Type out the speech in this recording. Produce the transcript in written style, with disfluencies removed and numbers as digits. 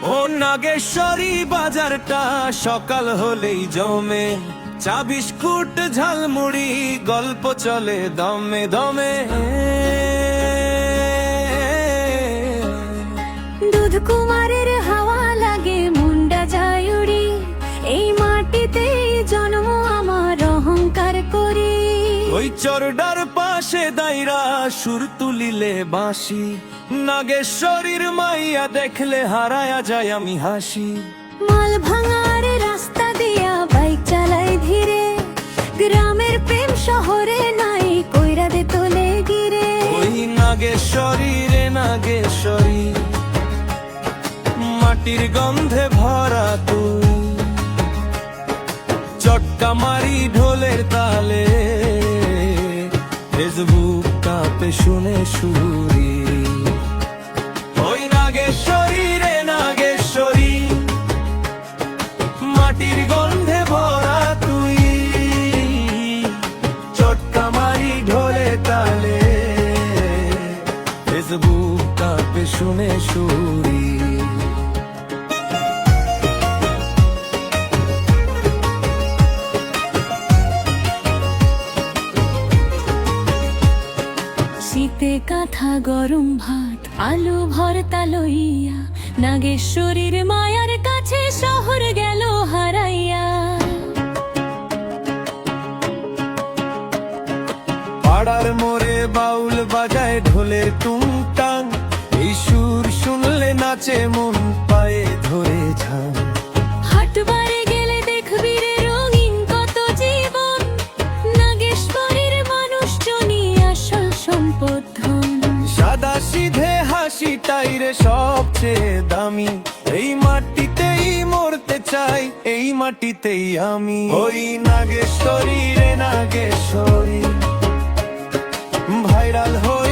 ও নাগেশ্বরী বাজারটা সকাল হলেই জমে, চা বিস্কুট ঝালমুড়ি গল্প চলে দমে দমে। দুধ কুমারের হাওয়া লাগে মুন্ডা জায়ুড়ি, এই মাটিতে জন্ম আমার অহংকার করি। ওই চরডার পাশে দাইরা সুর তুলিলে বাঁশি, নাগেশ্বরীর মাইয়া দেখলে হারায়া যায় আমি হাসি। মাল ভাঙার রাস্তা দিয়া বাইক চালাই ধীরে, গ্রামের প্রেম শহরে নাই কইরা দে তোলে গিরে। ওই নাগেশ্বরী রে নাগেশ্বরী, মাটির গন্ধে ভরা তুই, চটকা মারি ঢোলের তালে, ফেসবুক কাঁপে শুনে সুরি। ওই নাগেশ্বরী রে নাগেশ্বরী, মাটির গন্ধে ভরা তুই, চটকা মারি ঢোলে তালে, ফেসবুক কাঁপে শুনে সুরি। শীতে কাঁথা গরম ভাত আলু ভর্তা লইয়া, নাগেশ্বরীর মায়ার কাছে শহর গেল হারাইয়া। পাড়ার মোড়ে বাউল বাজায় ঢোলের টুংটাং, এই সুর শুনলে নাচে মন পায়ে ধরে ঝাম। হাটবারে গেলে দেখবি রে রঙিন কত জীবন, নাগেশ্বরীর মানুষজনই আসল সম্পদ ধন। সাদা সিধে হাসিটাই রে সবচেয়ে দামি, এই মাটিতেই মরতে চাই, এই মাটিতেই আমি। ওই নাগেশ্বরী রে নাগেশ্বরী, ভাইরাল হয়ে